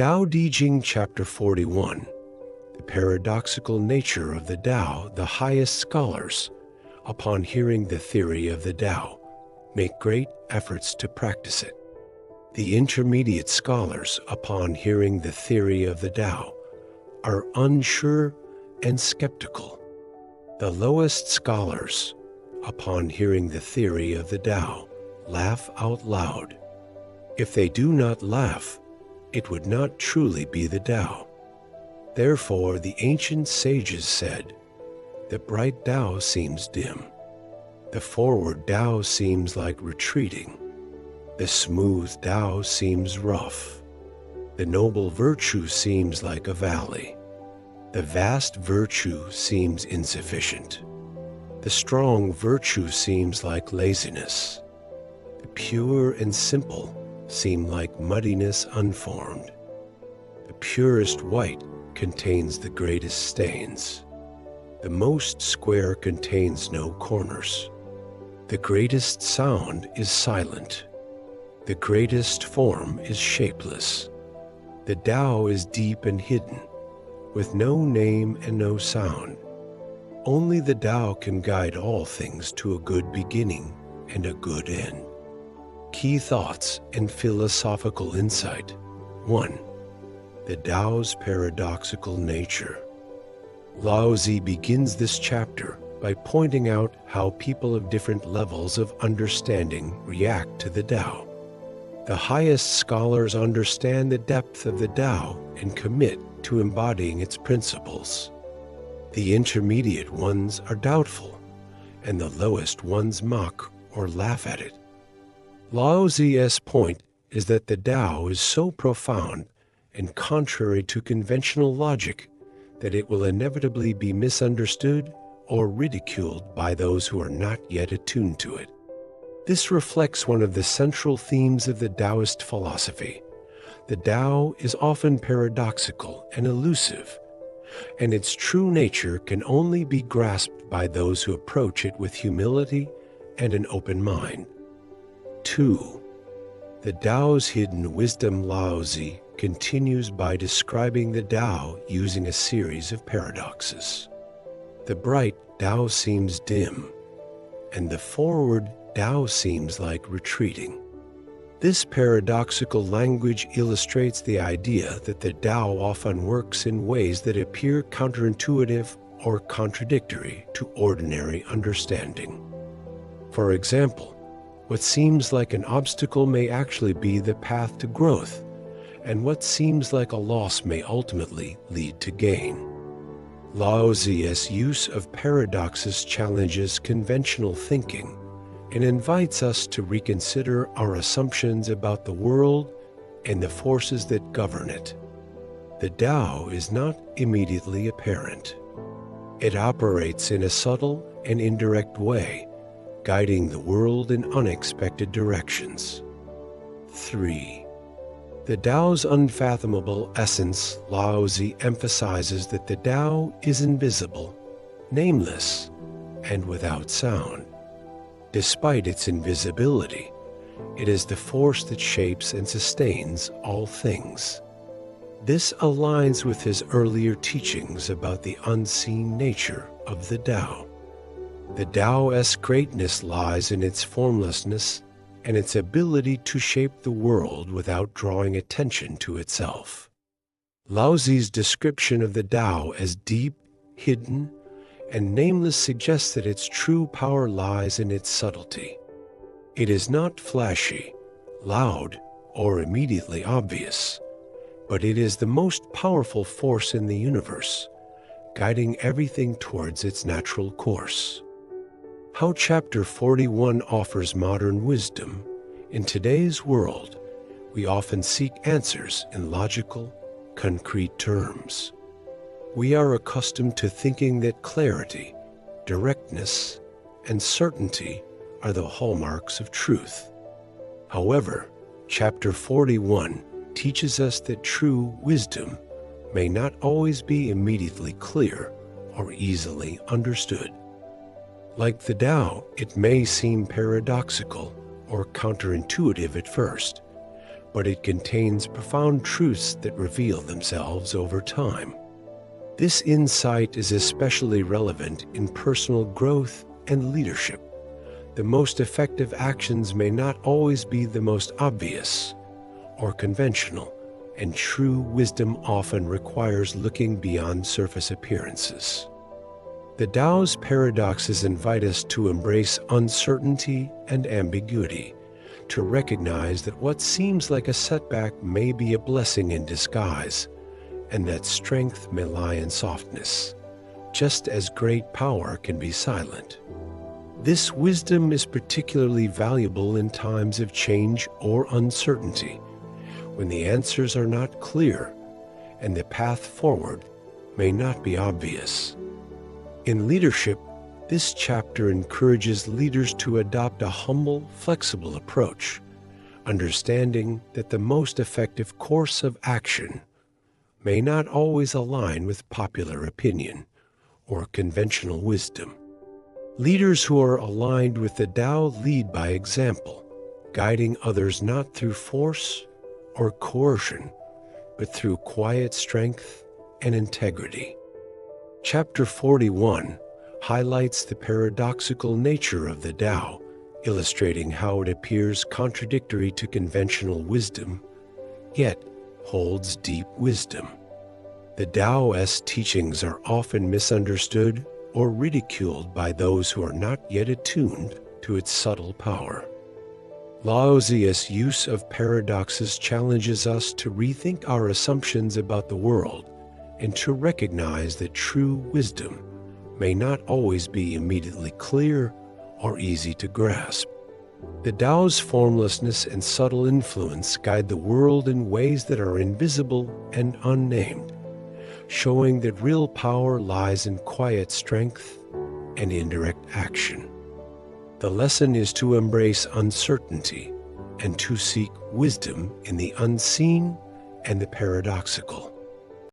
Dao De Jing Chapter 41. The paradoxical nature of the Tao. The highest scholars, upon hearing the theory of the Tao, make great efforts to practice it. The intermediate scholars, upon hearing the theory of the Tao, are unsure and skeptical. The lowest scholars, upon hearing the theory of the Tao, laugh out loud. If they do not laugh, it would not truly be the Tao. Therefore, the ancient sages said, "The bright Tao seems dim. The forward Tao seems like retreating. The smooth Tao seems rough. The noble virtue seems like a valley. The vast virtue seems insufficient. The strong virtue seems like laziness. The pure and simple seem like muddiness unformed. The purest white contains the greatest stains. The most square contains no corners. The greatest sound is silent. The greatest form is shapeless. The Tao is deep and hidden, with no name and no sound. Only the Tao can guide all things to a good beginning and a good end." Key thoughts and philosophical insight. 1. The Tao's paradoxical nature. Laozi begins this chapter by pointing out how people of different levels of understanding react to the Tao. The highest scholars understand the depth of the Tao and commit to embodying its principles. The intermediate ones are doubtful, and the lowest ones mock or laugh at it. Laozi's point is that the Tao is so profound and contrary to conventional logic that it will inevitably be misunderstood or ridiculed by those who are not yet attuned to it. This reflects one of the central themes of the Taoist philosophy. The Tao is often paradoxical and elusive, and its true nature can only be grasped by those who approach it with humility and an open mind. 2. The Tao's hidden wisdom. Laozi continues by describing the Tao using a series of paradoxes. The bright Tao seems dim, and the forward Tao seems like retreating. This paradoxical language illustrates the idea that the Tao often works in ways that appear counterintuitive or contradictory to ordinary understanding. For example, what seems like an obstacle may actually be the path to growth, and what seems like a loss may ultimately lead to gain. Laozi's use of paradoxes challenges conventional thinking and invites us to reconsider our assumptions about the world and the forces that govern it. The Tao is not immediately apparent. It operates in a subtle and indirect way, guiding the world in unexpected directions. 3. The Tao's unfathomable essence. Laozi emphasizes that the Tao is invisible, nameless, and without sound. Despite its invisibility, it is the force that shapes and sustains all things. This aligns with his earlier teachings about the unseen nature of the Tao. The Tao's greatness lies in its formlessness and its ability to shape the world without drawing attention to itself. Laozi's description of the Tao as deep, hidden, and nameless suggests that its true power lies in its subtlety. It is not flashy, loud, or immediately obvious, but it is the most powerful force in the universe, guiding everything towards its natural course. How Chapter 41 offers modern wisdom. In today's world, we often seek answers in logical, concrete terms. We are accustomed to thinking that clarity, directness, and certainty are the hallmarks of truth. However, Chapter 41 teaches us that true wisdom may not always be immediately clear or easily understood. Like the Tao, it may seem paradoxical or counterintuitive at first, but it contains profound truths that reveal themselves over time. This insight is especially relevant in personal growth and leadership. The most effective actions may not always be the most obvious or conventional, and true wisdom often requires looking beyond surface appearances. The Tao's paradoxes invite us to embrace uncertainty and ambiguity, to recognize that what seems like a setback may be a blessing in disguise, and that strength may lie in softness, just as great power can be silent. This wisdom is particularly valuable in times of change or uncertainty, when the answers are not clear and the path forward may not be obvious. In leadership, this chapter encourages leaders to adopt a humble, flexible approach, understanding that the most effective course of action may not always align with popular opinion or conventional wisdom. Leaders who are aligned with the Tao lead by example, guiding others not through force or coercion, but through quiet strength and integrity. Chapter 41 highlights the paradoxical nature of the Tao, illustrating how it appears contradictory to conventional wisdom, yet holds deep wisdom. The Taoist teachings are often misunderstood or ridiculed by those who are not yet attuned to its subtle power. Laozi's use of paradoxes challenges us to rethink our assumptions about the world and to recognize that true wisdom may not always be immediately clear or easy to grasp. The Tao's formlessness and subtle influence guide the world in ways that are invisible and unnamed, showing that real power lies in quiet strength and indirect action. The lesson is to embrace uncertainty and to seek wisdom in the unseen and the paradoxical.